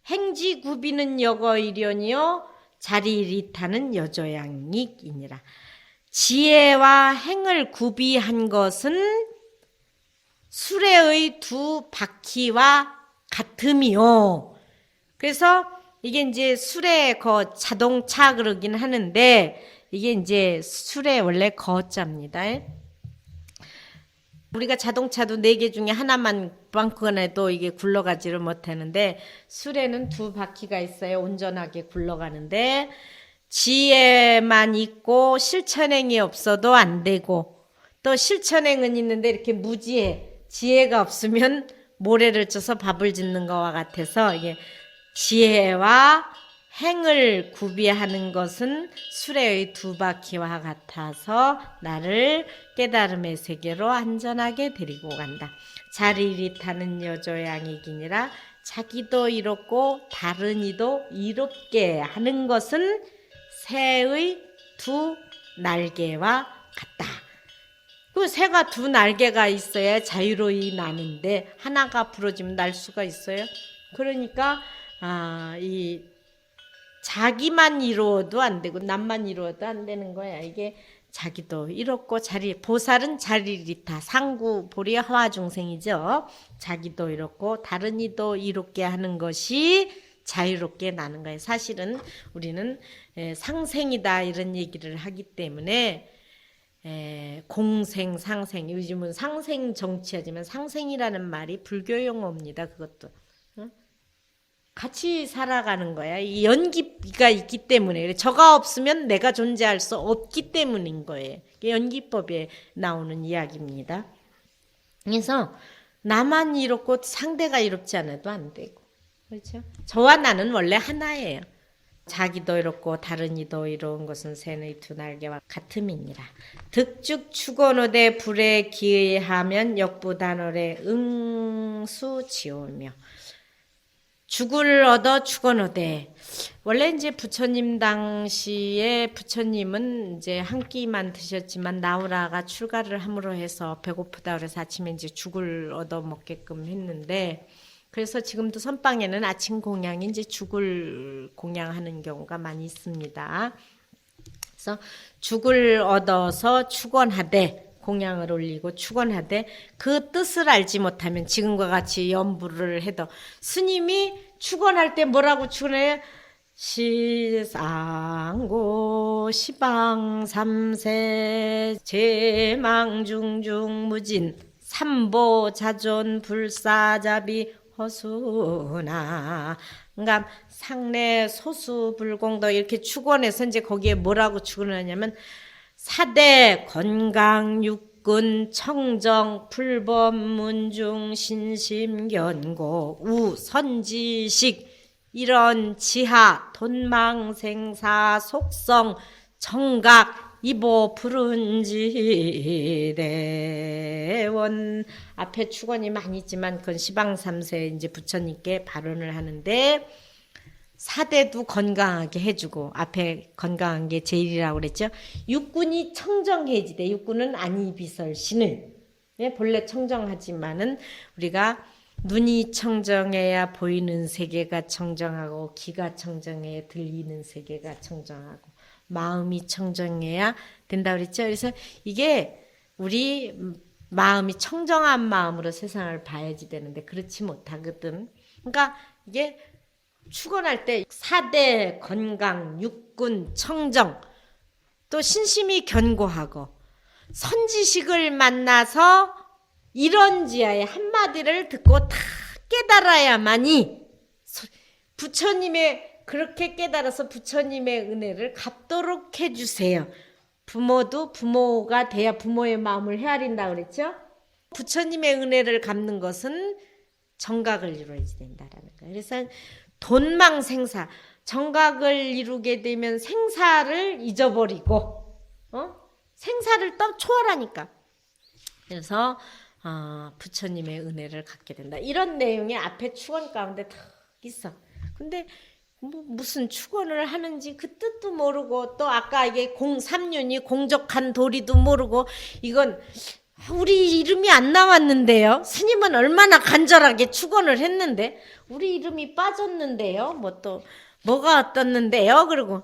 행지구비는 여거이려니요 자리리타는 여조양이니라. 지혜와 행을 구비한 것은 수레의 두 바퀴와 같음이요. 그래서 이게 이제 수레 자동차 그러긴 하는데 이게 이제 수레 원래 거자입니다. 우리가 자동차도 4개 중에 하나만 빵꾸나도 이게 굴러가지를 못하는데 수레는 두 바퀴가 있어요. 온전하게 굴러가는데 지혜만 있고 실천행이 없어도 안 되고 또 실천행은 있는데 이렇게 무지혜 지혜가 없으면 모래를 쳐서 밥을 짓는 것과 같아서 이게 지혜와 행을 구비하는 것은 수레의 두 바퀴와 같아서 나를 깨달음의 세계로 안전하게 데리고 간다. 자리리타는 여조양이기니라. 자기도 이롭고 다른 이도 이롭게 하는 것은 새의 두 날개와 같다. 그 새가 두 날개가 있어야 자유로이 나는데 하나가 부러지면 날 수가 있어요. 그러니까 이 자기만 이루어도 안 되고 남만 이루어도 안 되는 거야. 이게 자기도 이롭고 보살은 자리리타 상구 보리 화중생이죠. 자기도 이롭고 다른 이도 이롭게 하는 것이 자유롭게 나는 거예요. 사실은 우리는 상생이다 이런 얘기를 하기 때문에 공생, 상생, 요즘은 상생 정치하지만 상생이라는 말이 불교 용어입니다. 그것도 같이 살아가는 거야. 이 연기가 있기 때문에 저가 없으면 내가 존재할 수 없기 때문인 거예요. 이게 연기법에 나오는 이야기입니다. 그래서 나만 이롭고 상대가 이롭지 않아도 안 되고 그렇죠? 저와 나는 원래 하나예요. 자기도 이롭고 다른 이도 이로운 것은 새의 두 날개와 같음이니라. 득죽 추건호대 불에 기의하면 역부단월에 응수지오며 죽을 얻어 추건호대. 원래 이제 부처님 당시에 부처님은 이제 한 끼만 드셨지만 나우라가 출가를 함으로 해서 배고프다 그래서 아침에 이제 죽을 얻어 먹게끔 했는데 그래서 지금도 선방에는 아침 공양이 이제 죽을 공양하는 경우가 많이 있습니다. 그래서 죽을 얻어서 축원하되 공양을 올리고 축원하되 그 뜻을 알지 못하면 지금과 같이 연부를 해도 스님이 축원할 때 뭐라고 축원해요? 시상고 시방삼세 제망중중무진 삼보자존 불사자비 허수나 그러니까 상례 소수불공도 이렇게 축원해서 이제 거기에 뭐라고 축원하냐면 사대 건강 육군 청정 불법 문중 신심 견고 우 선지식 이런 지하 돈망생사 속성 정각 이보 푸른지대원 앞에 축원이 많이 있지만 그건 시방삼세 이제 부처님께 발언을 하는데 사대도 건강하게 해주고 앞에 건강한 게 제일이라고 그랬죠. 육군이 청정해지대. 육군은 안이비설신을 본래 청정하지만은 우리가 눈이 청정해야 보이는 세계가 청정하고 귀가 청정해야 들리는 세계가 청정하고 마음이 청정해야 된다 그랬죠. 그래서 이게 우리 마음이 청정한 마음으로 세상을 봐야지 되는데 그렇지 못하거든. 그러니까 이게 축원할 때 사대 건강 육군 청정 또 신심이 견고하고 선지식을 만나서 이런지하의 한마디를 듣고 다 깨달아야만이 부처님의 그렇게 깨달아서 부처님의 은혜를 갚도록 해주세요. 부모도 부모가 돼야 부모의 마음을 헤아린다 그랬죠. 부처님의 은혜를 갚는 것은 정각을 이루어야지 된다라는 거예요. 그래서 돈망생사 정각을 이루게 되면 생사를 잊어버리고 생사를 또 초월하니까 그래서 부처님의 은혜를 갖게 된다. 이런 내용이 앞에 축원 가운데 딱 있어. 근데 무슨 축원을 하는지 그 뜻도 모르고 또 아까 이게 삼륜이 공적한 도리도 모르고 이건 우리 이름이 안 나왔는데요. 스님은 얼마나 간절하게 축원을 했는데 우리 이름이 빠졌는데요. 뭐 또 뭐가 어떻는데요. 그러고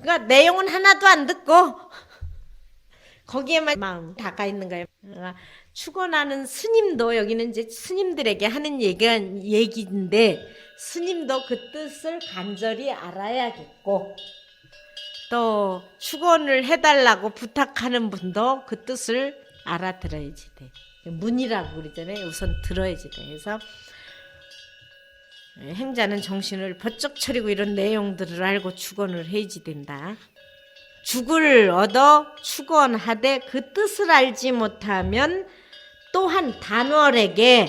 그러니까 내용은 하나도 안 듣고 거기에만 마음 닿아 있는 거예요. 축원하는 스님도 여기는 이제 스님들에게 하는 얘기인데 스님도 그 뜻을 간절히 알아야겠고 또 축원을 해달라고 부탁하는 분도 그 뜻을 알아들어야지 돼. 문이라고 그러잖아요. 우선 들어야지 돼. 그래서 행자는 정신을 번쩍 차리고 이런 내용들을 알고 축원을 해야지 된다. 죽을 얻어 축원하되 그 뜻을 알지 못하면 또한 단월에게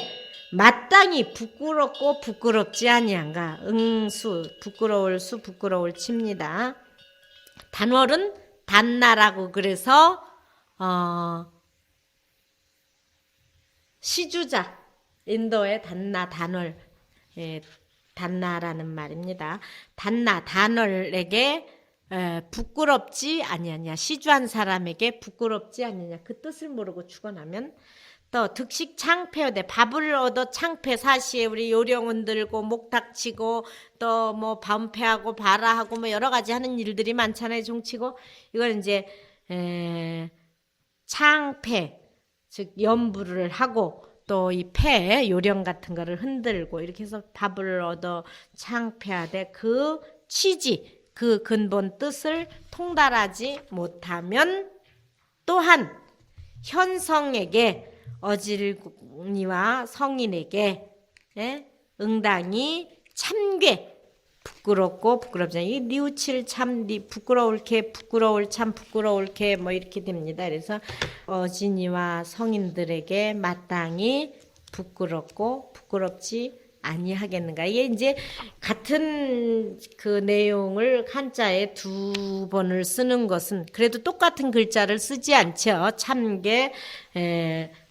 마땅히 부끄럽고 부끄럽지 아니한가. 응수 부끄러울 수 부끄러울 칩니다. 단월은 단나라고 그래서 시주자 인도의 단나 단월 단나라는 말입니다. 단나 단월에게 부끄럽지 아니하냐. 시주한 사람에게 부끄럽지 않느냐. 그 뜻을 모르고 축원하면 또 득식 창패어대 밥을 얻어 창패 사시에 우리 요령은 들고 목탁치고 또 뭐 반패하고 발화하고 뭐 여러 가지 하는 일들이 많잖아요. 종치고 이걸 이제 창패 즉 연부를 하고 또 이 패 요령 같은 거를 흔들고 이렇게 해서 밥을 얻어 창패하되 그 취지 그 근본 뜻을 통달하지 못하면 또한 현성에게 어질니와 성인에게 응당이 참괴 부끄럽고 부끄럽지 않아. 이 뉘우칠 참 부끄러울 게 부끄러울 참 부끄러울 게 뭐 이렇게 됩니다. 그래서 어진이와 성인들에게 마땅히 부끄럽고 부끄럽지 아니하겠는가. 이게 이제 같은 그 내용을 한자에 두 번을 쓰는 것은 그래도 똑같은 글자를 쓰지 않죠. 참게,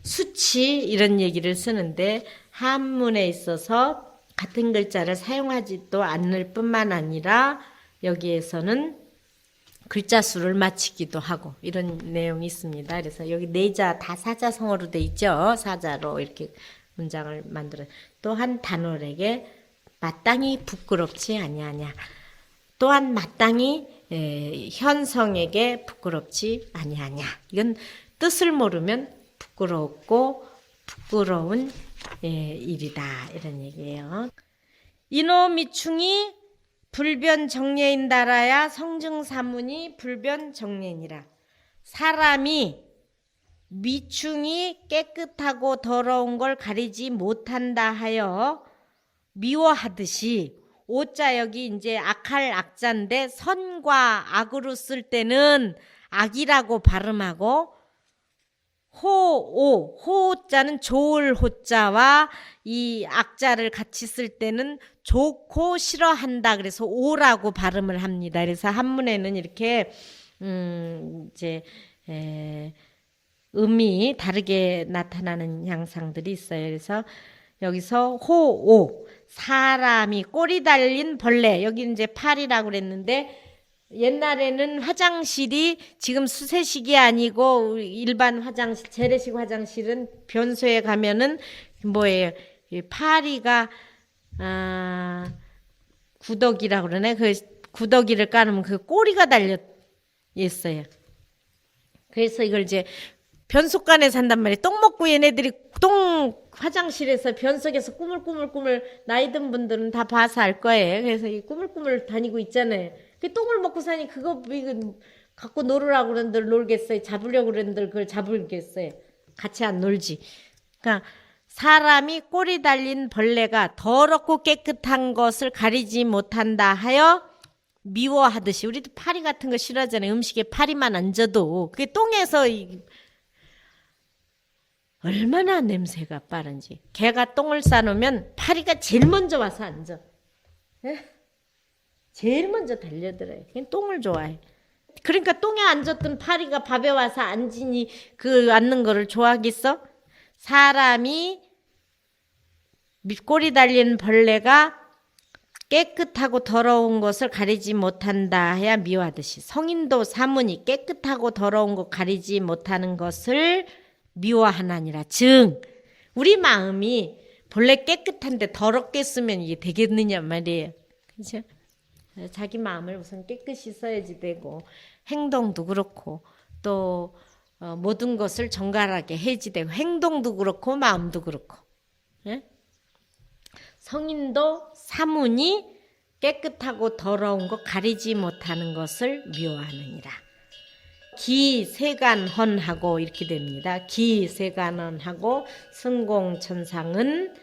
수치 이런 얘기를 쓰는데 한문에 있어서 같은 글자를 사용하지도 않을 뿐만 아니라 여기에서는 글자 수를 맞추기도 하고 이런 내용이 있습니다. 그래서 여기 네자 다 사자성어로 돼 있죠. 사자로 이렇게 문장을 만들어. 또한 단월에게 마땅히 부끄럽지 아니하냐. 또한 마땅히 현성에게 부끄럽지 아니하냐. 이건 뜻을 모르면 부끄럽고 부끄러운 일이다 이런 얘기예요. 인호미충이 불변정례인다라야 성증사문이 불변정례니라. 사람이 미충이 깨끗하고 더러운 걸 가리지 못한다 하여 미워하듯이 오자 여기 이제 악할 악자인데 선과 악으로 쓸 때는 악이라고 발음하고 호자는 좋을 호자와 이 악자를 같이 쓸 때는 좋고 싫어한다 그래서 오라고 발음을 합니다. 그래서 한문에는 이렇게 이제 음이 다르게 나타나는 양상들이 있어요. 그래서 여기서 호오 사람이 꼬리 달린 벌레 여기 이제 팔이라고 그랬는데 옛날에는 화장실이 지금 수세식이 아니고 일반 화장실 재래식 화장실은 변소에 가면은 뭐예요? 파리가 구더기라고 그러네. 그 구더기를 깔으면 그 꼬리가 달려 있어요. 그래서 이걸 이제 변속간에 산단 말이에요. 똥 먹고 얘네들이 똥 화장실에서 변속에서 꾸물꾸물 나이 든 분들은 다 봐서 알 거예요. 그래서 이 꾸물꾸물 다니고 있잖아요. 그 똥을 먹고 사니 그거 이거 갖고 놀으라고 그런들 놀겠어요. 잡으려고 그런들 그걸 잡을겠어요. 같이 안 놀지. 그러니까 사람이 꼬리 달린 벌레가 더럽고 깨끗한 것을 가리지 못한다 하여 미워하듯이 우리도 파리 같은 거 싫어하잖아요. 음식에 파리만 얹어도 그게 똥에서 얼마나 냄새가 빠른지. 개가 똥을 싸놓으면 파리가 제일 먼저 와서 앉아. 제일 먼저 달려들어요. 그냥 똥을 좋아해. 그러니까 똥에 앉았던 파리가 밥에 와서 앉으니 그 앉는 거를 좋아하겠어? 사람이 밑꼬리 달린 벌레가 깨끗하고 더러운 것을 가리지 못한다 해야 미워하듯이 성인도 사문이 깨끗하고 더러운 것 가리지 못하는 것을 미워하나니라. 즉 우리 마음이 본래 깨끗한데 더럽게 쓰면 이게 되겠느냐 말이에요. 그렇죠? 자기 마음을 우선 깨끗이 써야지 되고 행동도 그렇고 또 모든 것을 정갈하게 해야지 되고 행동도 그렇고 마음도 그렇고 예? 성인도 사문이 깨끗하고 더러운 것 가리지 못하는 것을 미워하느니라. 기세간헌하고 이렇게 됩니다. 기세간헌하고 승공천상은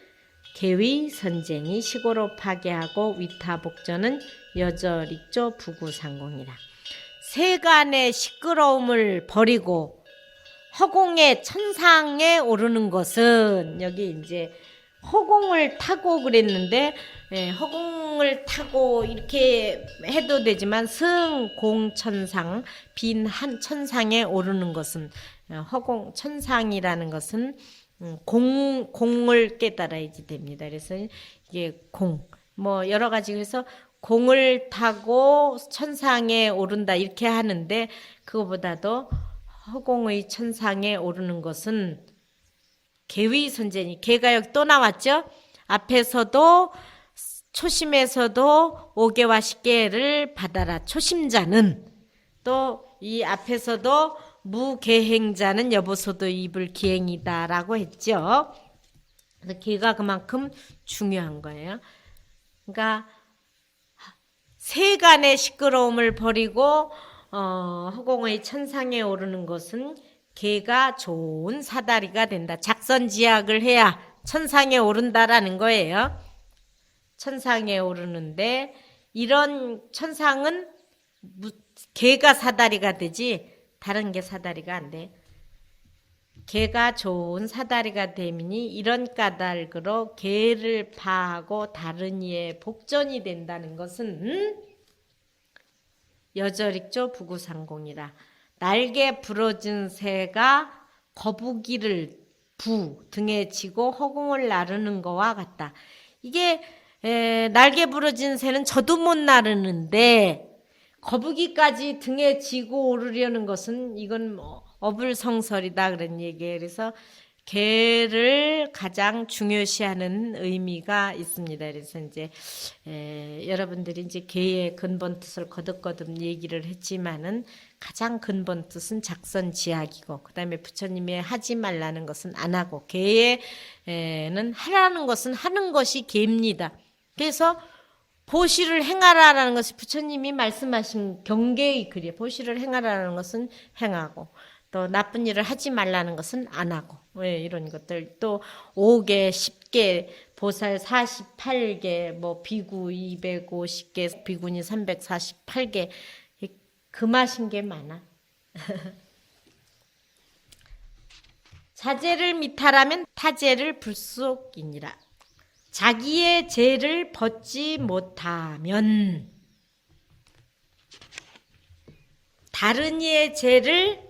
계위 선쟁이 시고로 파괴하고 위타복전은 여절익조 부구상공이라. 세간의 시끄러움을 버리고 허공의 천상에 오르는 것은 여기 이제 허공을 타고 그랬는데 허공을 타고 이렇게 해도 되지만 승공천상 빈 한 천상에 오르는 것은 허공 천상이라는 것은 공을 깨달아야지 됩니다. 그래서 이게 공 뭐 여러 가지 그래서 공을 타고 천상에 오른다 이렇게 하는데 그거보다도 허공의 천상에 오르는 것은 계위선제니 계가 여기 또 나왔죠. 앞에서도 초심에서도 5개와 10개를 받아라. 초심자는 또 이 앞에서도 무계행자는 여보소도 입을 기행이다라고 했죠. 그래서 계가 그만큼 중요한 거예요. 그러니까 세간의 시끄러움을 버리고 허공의 천상에 오르는 것은 계가 좋은 사다리가 된다. 작선지약을 해야 천상에 오른다라는 거예요. 천상에 오르는데 이런 천상은 계가 사다리가 되지 다른 게 사다리가 안 돼. 계가 좋은 사다리가 되미니 이런 까닭으로 계를 파하고 다른 이의 복전이 된다는 것은 여절익조 부구상공이라. 날개 부러진 새가 거북이를 등에 지고 허공을 나르는 것과 같다. 이게 날개 부러진 새는 저도 못 나르는데 거북이까지 등에 지고 오르려는 것은 이건 어불성설이다 그런 얘기예요. 그래서 개를 가장 중요시하는 의미가 있습니다. 그래서 이제 여러분들이 이제 개의 근본 뜻을 거듭거듭 얘기를 했지만은 가장 근본 뜻은 작선지약이고 그다음에 부처님이 하지 말라는 것은 안 하고 개에는 하라는 것은 하는 것이 개입니다. 그래서 보시를 행하라라는 것이 부처님이 말씀하신 경계의 글이에요. 보시를 행하라는 것은 행하고 또 나쁜 일을 하지 말라는 것은 안 하고 이런 것들 또 5개, 10개, 보살 48개, 뭐 비구 250개, 비구니 348개 금하신 게 많아. 자제를 미탈하면 타제를 불속이니라. 자기의 죄를 벗지 못하면 다른 이의 죄를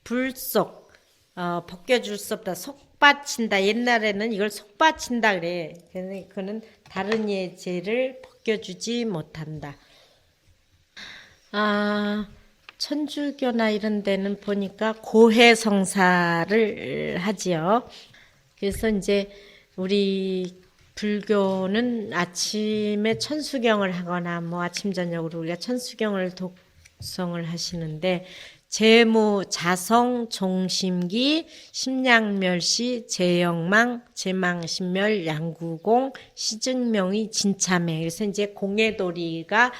불속 벗겨줄 수 없다. 속받친다. 옛날에는 이걸 속받친다 그래. 그는 다른 이의 죄를 벗겨주지 못한다. 천주교나 이런 데는 보니까 고해성사를 하지요. 그래서 이제 우리 불교는 아침에 천수경을 하거나 뭐 아침 저녁으로 우리가 천수경을 독성을 하시는데 재무, 자성, 종심기, 심량멸시, 재영망, 재망신멸, 양구공, 시증명의, 진참회. 그래서 이제 공예도리가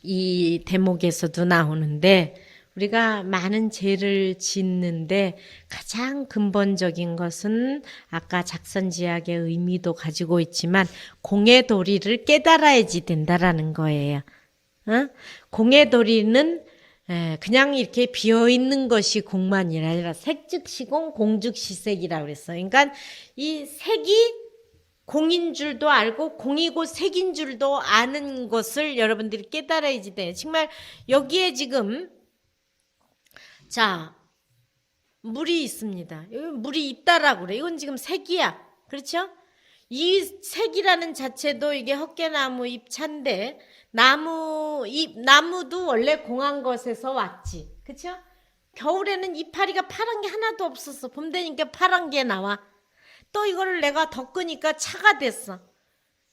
이 대목에서도 나오는데 우리가 많은 죄를 짓는데 가장 근본적인 것은 아까 작선지약의 의미도 가지고 있지만 공예도리를 깨달아야지 된다라는 거예요. 공예도리는 그냥 이렇게 비어있는 것이 공만이 아니라 색즉시공 공즉시색이라고 그랬어요. 그러니까 이 색이 공인 줄도 알고 공이고 색인 줄도 아는 것을 여러분들이 깨달아야지 돼요. 정말 여기에 지금 자 물이 있습니다. 여기 물이 있다라고 그래. 이건 지금 색이야. 그렇죠? 이 색이라는 자체도 이게 헛개나무 잎차인데 나무도 원래 공한 것에서 왔지. 그렇죠? 겨울에는 이파리가 파란 게 하나도 없었어. 봄 되니까 파란 게 나와. 또 이거를 내가 덮으니까 차가 됐어.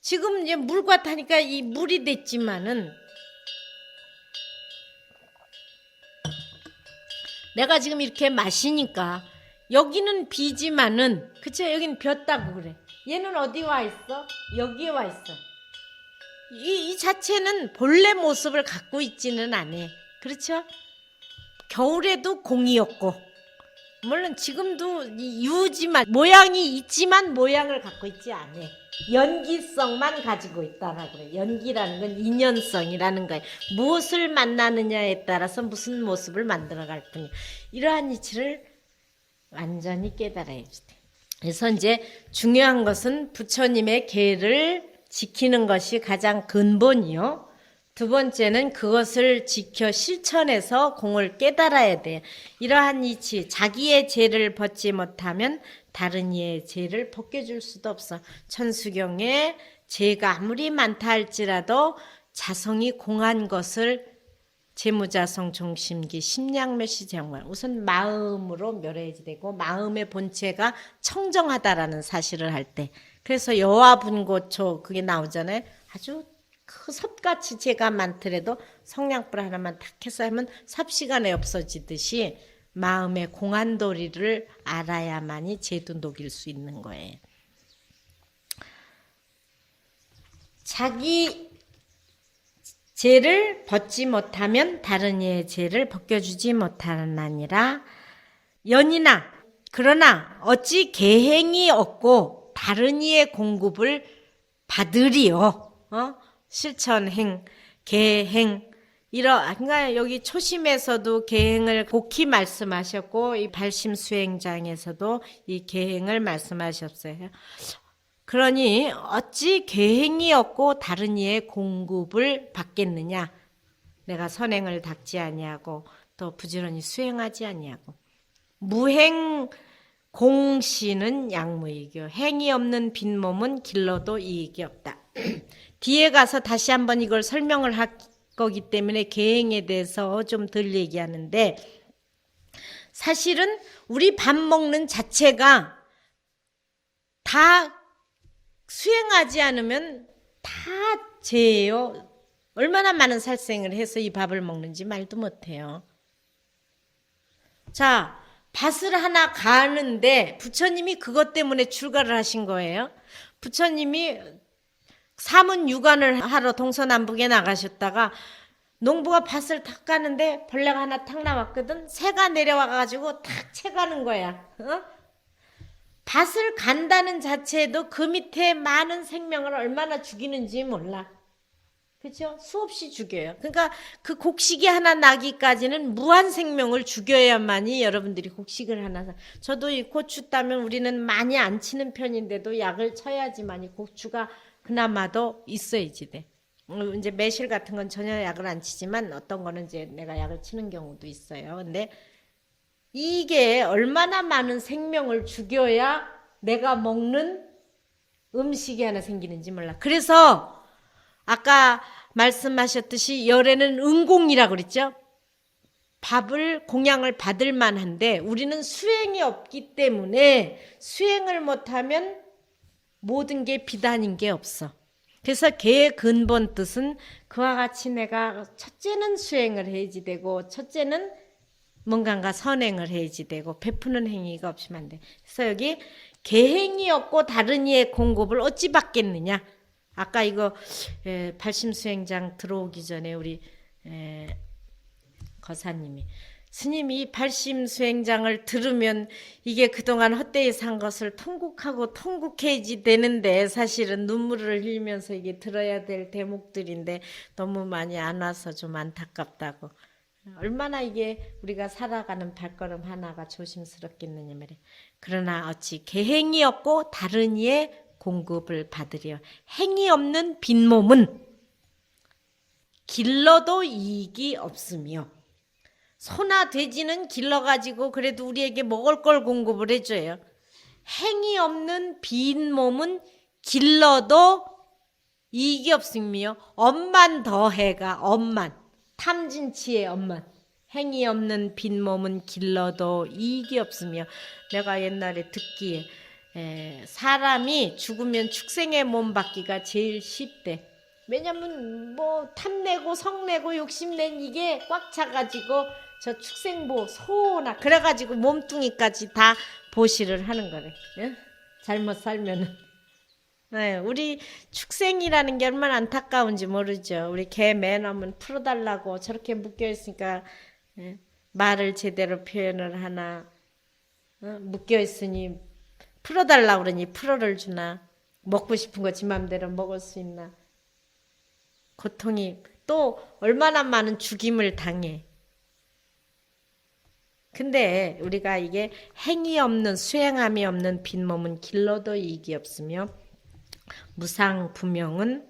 지금 이제 물과 타니까 이 물이 됐지만은 내가 지금 이렇게 마시니까 여기는 비지만은 그쵸? 여긴 비었다고 그래. 얘는 어디 와 있어? 여기에 와 있어. 이 자체는 본래 모습을 갖고 있지는 않아. 그렇죠? 겨울에도 공이었고 물론 지금도 유지만 모양이 있지만 모양을 갖고 있지 않아. 연기성만 가지고 있다라고 그래. 연기라는 건 인연성이라는 거예요. 무엇을 만나느냐에 따라서 무슨 모습을 만들어갈 뿐이야. 이러한 이치를 완전히 깨달아야지 돼. 그래서 이제 중요한 것은 부처님의 계를 지키는 것이 가장 근본이요. 두 번째는 그것을 지켜 실천해서 공을 깨달아야 돼요. 이러한 이치, 자기의 죄를 벗지 못하면 다른 이의 죄를 벗겨줄 수도 없어. 천수경에 죄가 아무리 많다 할지라도 자성이 공한 것을 재무자성 종심기 심량멸시 정말 우선 마음으로 멸해야지 되고 마음의 본체가 청정하다라는 사실을 할 때 그래서 여화분고초 그게 나오잖아요. 아주 그 섭같이 죄가 많더라도 성냥불 하나만 탁 해서 하면 삽시간에 없어지듯이 마음의 공안도리를 알아야만이 죄도 녹일 수 있는 거예요. 자기 죄를 벗지 못하면 다른 이의 죄를 벗겨주지 못하느니라. 연이나 그러나 어찌 계행이 없고 다른 이의 공급을 받으리요. 실천행, 계행 그러니까 여기 초심에서도 계행을 곡히 말씀하셨고 이 발심수행장에서도 이 계행을 말씀하셨어요. 그러니 어찌 계행이 없고 다른 이의 공급을 받겠느냐. 내가 선행을 닦지 아니하고 또 부지런히 수행하지 아니하고 무행 공시는 양무이교 행이 없는 빈몸은 길러도 이익이 없다. 뒤에 가서 다시 한번 이걸 설명을 할 거기 때문에 계행에 대해서 좀 덜 얘기하는데 사실은 우리 밥 먹는 자체가 다 수행하지 않으면 다 죄예요. 얼마나 많은 살생을 해서 이 밥을 먹는지 말도 못해요. 자, 밭을 하나 가는데 부처님이 그것 때문에 출가를 하신 거예요. 부처님이 사문 유관을 하러 동서남북에 나가셨다가 농부가 밭을 탁 가는데 벌레가 하나 탁 나왔거든. 새가 내려와가지고 탁 채가는 거야. 밭을 간다는 자체도 그 밑에 많은 생명을 얼마나 죽이는지 몰라. 그렇죠? 수없이 죽여요. 그러니까 그 곡식이 하나 나기까지는 무한 생명을 죽여야만이 여러분들이 곡식을 하나 저도 이 고추 따면 우리는 많이 안 치는 편인데도 약을 쳐야지만이 고추가 그나마도 있어야지 돼. 이제 매실 같은 건 전혀 약을 안 치지만 어떤 거는 이제 내가 약을 치는 경우도 있어요. 근데 이게 얼마나 많은 생명을 죽여야 내가 먹는 음식이 하나 생기는지 몰라. 그래서 아까 말씀하셨듯이 열에는 은공이라고 그랬죠. 밥을 공양을 받을 만한데 우리는 수행이 없기 때문에 수행을 못하면 모든 게 비단인 게 없어. 그래서 개의 근본 뜻은 그와 같이 내가 첫째는 수행을 해야지 되고 첫째는 뭔가가 선행을 해야지 되고 베푸는 행위가 없으면 안 돼. 그래서 여기 계행이 없고 다른 이의 공급을 어찌 받겠느냐. 아까 이거 발심수행장 들어오기 전에 우리 거사님이 스님이 발심수행장을 들으면 이게 그동안 헛되이 산 것을 통곡하고 통곡해야지 되는데 사실은 눈물을 흘리면서 이게 들어야 될 대목들인데 너무 많이 안 와서 좀 안타깝다고. 얼마나 이게 우리가 살아가는 발걸음 하나가 조심스럽겠느냐 말이야. 그러나 어찌 계행이 없고 다른 이의 공급을 받으려. 행이 없는 빈몸은 길러도 이익이 없으며 소나 돼지는 길러가지고 그래도 우리에게 먹을 걸 공급을 해줘요. 행이 없는 빈몸은 길러도 이익이 없으며 엄만 더해가 엄만 탐진치의 엄만 행위 없는 빈 몸은 길러도 이익이 없으며 내가 옛날에 듣기에 사람이 죽으면 축생의 몸 받기가 제일 쉽대. 왜냐면 뭐 탐내고 성내고 욕심낸 이게 꽉 차가지고 저 축생보 소나 그래가지고 몸뚱이까지 다 보시를 하는 거래. 예? 잘못 살면은. 네, 우리 축생이라는 게 얼마나 안타까운지 모르죠. 우리 개 매너면 풀어달라고 저렇게 묶여있으니까 예? 말을 제대로 표현을 하나 묶여있으니 풀어달라고 그러니 풀어를 주나 먹고 싶은 거 지 맘대로 먹을 수 있나 고통이 또 얼마나 많은 죽임을 당해. 근데 우리가 이게 행위 없는 수행함이 없는 빈 몸은 길러도 이익이 없으며 무상부명은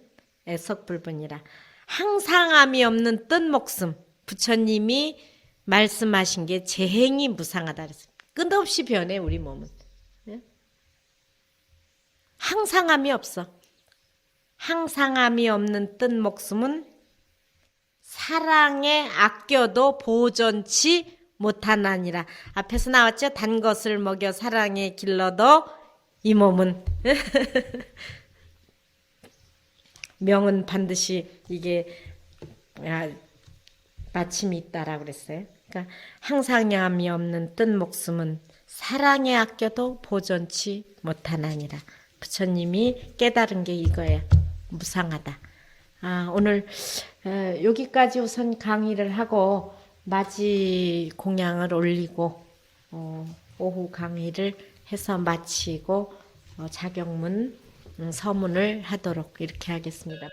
애석불분이라. 항상함이 없는 뜬 목숨 부처님이 말씀하신 게 재행이 무상하다 그랬습니다. 끝없이 변해 우리 몸은. 항상함이 없어. 항상함이 없는 뜬 목숨은 사랑에 아껴도 보존치 못하나니라. 앞에서 나왔죠. 단 것을 먹여 사랑에 길러도 이 몸은 명은 반드시 이게 마침이 있다라고 그랬어요. 그러니까 항상함이 없는 뜬 목숨은 사랑에 아껴도 보존치 못하나니라. 부처님이 깨달은 게 이거예요. 무상하다. 오늘 여기까지 우선 강의를 하고 맞이 공양을 올리고 오후 강의를 해서 마치고 자경문 서문을 하도록 이렇게 하겠습니다.